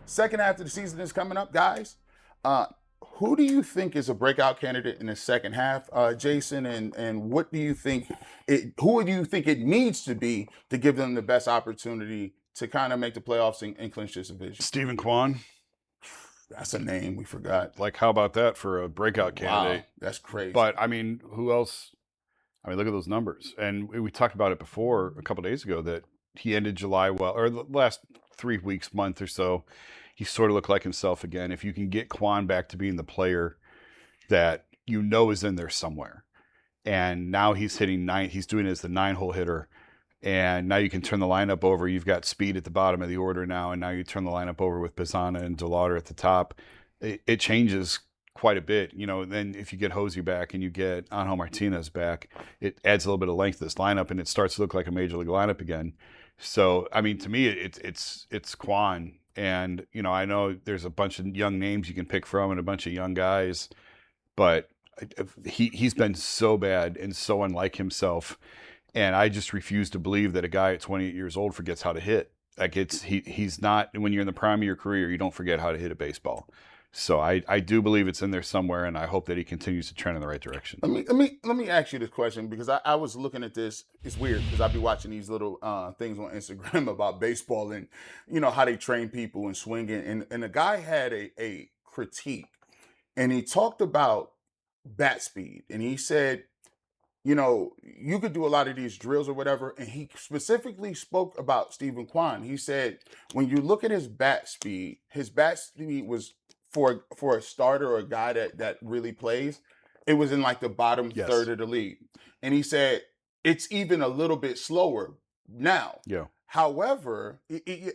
Second half of the season is coming up, guys. Uh, who do you think is a breakout candidate in the second half, Jason? And what do you think who do you think it needs to be to give them the best opportunity to kind of make the playoffs and clinch this division? Stephen Kwan. That's a name we forgot. Like, how about that for a breakout candidate? Wow, that's crazy. But I mean, who else? I mean, look at those numbers. And we talked about it before a couple of days ago that he ended July well, or the last 3 weeks, month or so. He sort of looked like himself again. If you can get Kwan back to being the player that you know is in there somewhere, and now he's hitting nine, he's doing it as the 9-hole hitter. And now you can turn the lineup over. You've got speed at the bottom of the order now, and now you turn the lineup over with Bazzana and DeLauter at the top. It changes quite a bit. You know, then if you get Hosey back and you get Angel Martinez back, it adds a little bit of length to this lineup, and it starts to look like a major league lineup again. So, I mean, to me, it's Kwan. And, you know, I know there's a bunch of young names you can pick from and a bunch of young guys, but he's been so bad and so unlike himself. And I just refuse to believe that a guy at 28 years old forgets how to hit. Like he's not, when you're in the prime of your career, you don't forget how to hit a baseball. So I do believe it's in there somewhere, and I hope that he continues to trend in the right direction. Let me ask you this question, because I was looking at this. It's weird because I'll be watching these little things on Instagram about baseball and, you know, how they train people and swinging. And a guy had a critique, and he talked about bat speed, and he said, you know, you could do a lot of these drills or whatever. And he specifically spoke about Stephen Kwan. He said, when you look at his bat speed was for a starter or a guy that really plays, it was in like the bottom third of the league. And he said, it's even a little bit slower now. Yeah. However,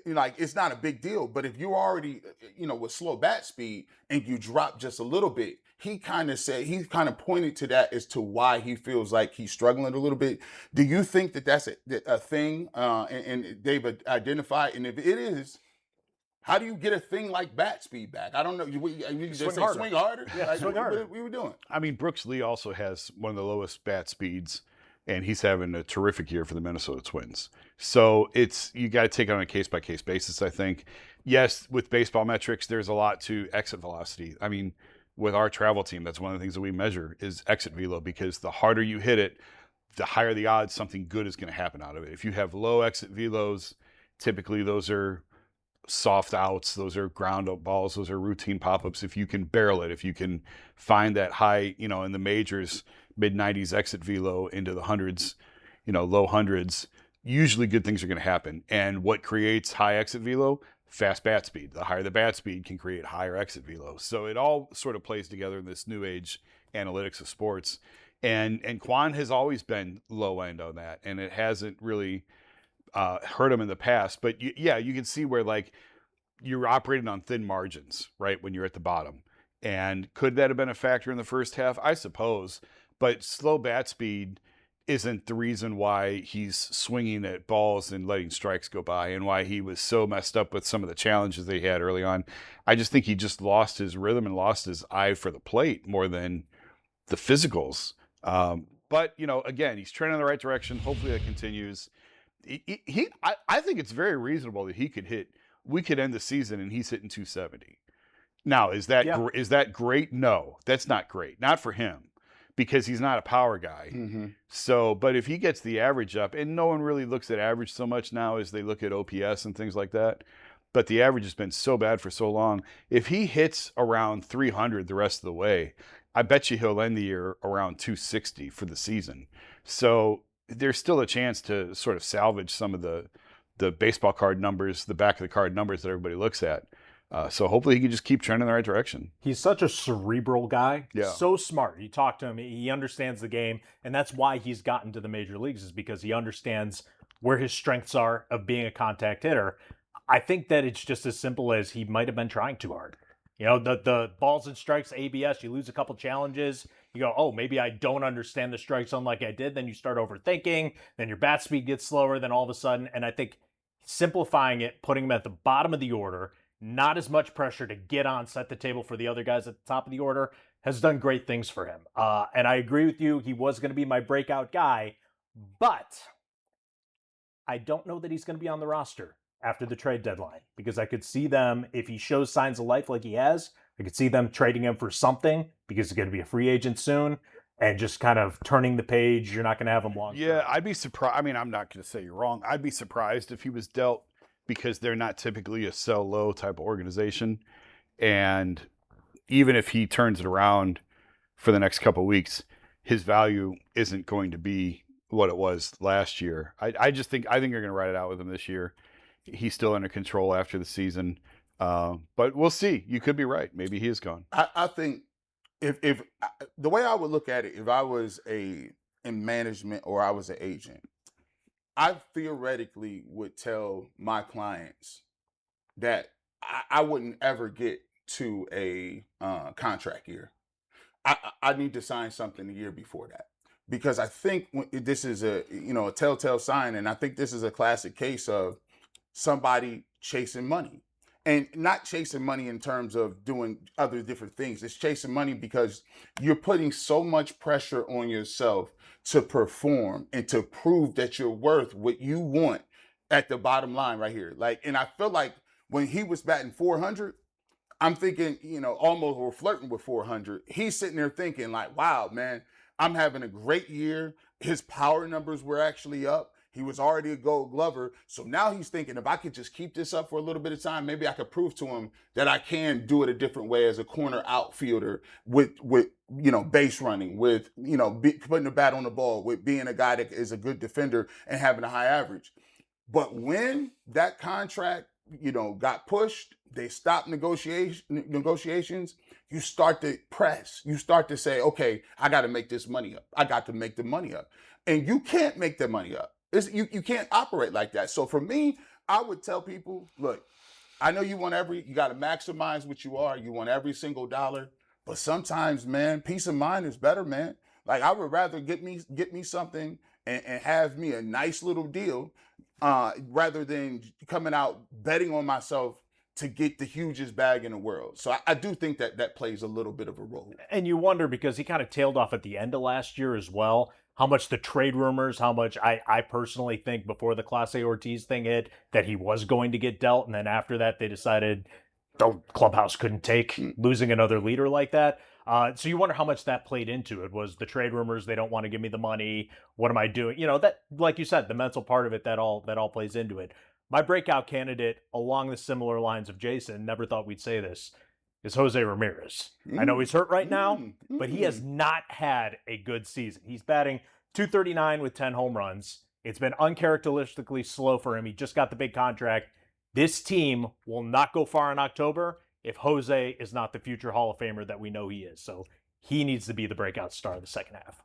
like, it's not a big deal. But if you're already, you know, with slow bat speed and you drop just a little bit, he kind of pointed to that as to why he feels like he's struggling a little bit. Do you think that that's a thing? And they've identified, and if it is, how do you get a thing like bat speed back? I don't know. You just say swing harder? Yeah, like, swing harder. What were doing? I mean, Brooks Lee also has one of the lowest bat speeds, and he's having a terrific year for the Minnesota Twins. So you got to take it on a case-by-case basis, I think. Yes, with baseball metrics, there's a lot to exit velocity. I mean, with our travel team, that's one of the things that we measure is exit velo, because the harder you hit it, the higher the odds something good is going to happen out of it. If you have low exit velos, typically those are soft outs, those are ground up balls, those are routine pop-ups. If you can barrel it, if you can find that high, you know, in the majors, mid-90s exit velo into the hundreds, you know, low hundreds, usually good things are going to happen. And what creates high exit velo? Fast bat speed. The higher the bat speed can create higher exit velo. So it all sort of plays together in this new age analytics of sports. And Kwan has always been low end on that, and it hasn't really hurt him in the past. But you can see where, like, you're operating on thin margins, right, when you're at the bottom. And could that have been a factor in the first half? I suppose. But slow bat speed isn't the reason why he's swinging at balls and letting strikes go by, and why he was so messed up with some of the challenges they had early on. I just think he just lost his rhythm and lost his eye for the plate more than the physicals. But, you know, again, he's trending in the right direction. Hopefully that continues. I think it's very reasonable that we could end the season and he's hitting 270. Now, is that great? No, that's not great. Not for him, because he's not a power guy. Mm-hmm. So, but if he gets the average up, and no one really looks at average so much now as they look at OPS and things like that, but the average has been so bad for so long. If he hits around 300 the rest of the way, I bet you he'll end the year around 260 for the season. So there's still a chance to sort of salvage some of the baseball card numbers, the back of the card numbers that everybody looks at. So hopefully he can just keep trending in the right direction. He's such a cerebral guy. Yeah. So smart. You talk to him, he understands the game, and that's why he's gotten to the major leagues, is because he understands where his strengths are of being a contact hitter. I think that it's just as simple as he might have been trying too hard. You know, the balls and strikes, ABS, you lose a couple challenges, you go, oh, maybe I don't understand the strike zone like I did. Then you start overthinking, then your bat speed gets slower, then all of a sudden, and I think simplifying it, putting him at the bottom of the order, not as much pressure to get on, set the table for the other guys at the top of the order, has done great things for him. And I agree with you, he was going to be my breakout guy, but I don't know that he's going to be on the roster after the trade deadline, because I could see them, if he shows signs of life like he has, I could see them trading him for something because he's going to be a free agent soon and just kind of turning the page. You're not going to have him long. Yeah, I'd be surprised. I mean, I'm not going to say you're wrong. I'd be surprised if he was dealt because they're not typically a sell low type of organization. And even if he turns it around for the next couple of weeks, his value isn't going to be what it was last year. I think you're going to ride it out with him this year. He's still under control after the season. But we'll see. You could be right. Maybe he is gone. I think if the way I would look at it, if I was in management or I was an agent, I theoretically would tell my clients that I wouldn't ever get to a contract year. I need to sign something a year before that, because I think this is a telltale sign, and I think this is a classic case of somebody chasing money. And not chasing money in terms of doing other different things. It's chasing money because you're putting so much pressure on yourself to perform and to prove that you're worth what you want at the bottom line right here. And I feel like when he was batting 400, I'm thinking, almost we're flirting with 400. He's sitting there thinking like, wow, man, I'm having a great year. His power numbers were actually up. He was already a Gold Glover. So now he's thinking, if I could just keep this up for a little bit of time, maybe I could prove to him that I can do it a different way as a corner outfielder with base running, with, putting the bat on the ball, with being a guy that is a good defender and having a high average. But when that contract, got pushed, they stopped negotiations, you start to press. You start to say, okay, I got to make this money up. I got to make the money up. And you can't make the money up. You can't operate like that. So for me, I would tell people, look, I know you got to maximize what you are. You want every single dollar. But sometimes, man, peace of mind is better, man. Like, I would rather get me something and have me a nice little deal rather than coming out betting on myself to get the hugest bag in the world. So I do think that plays a little bit of a role. And you wonder, because he kind of tailed off at the end of last year as well, how much the trade rumors, how much I personally think before the Clase Ortiz thing hit that he was going to get dealt. And then after that, they decided the clubhouse couldn't take losing another leader like that. So you wonder how much that played into it. Was the trade rumors, they don't want to give me the money, what am I doing? That, like you said, the mental part of it, that all plays into it. My breakout candidate, along the similar lines of Jason, never thought we'd say this, is Jose Ramirez. I know he's hurt right now, but he has not had a good season. He's batting .239 with 10 home runs. It's been uncharacteristically slow for him. He just got the big contract. This team will not go far in October if Jose is not the future Hall of Famer that we know he is. So he needs to be the breakout star of the second half.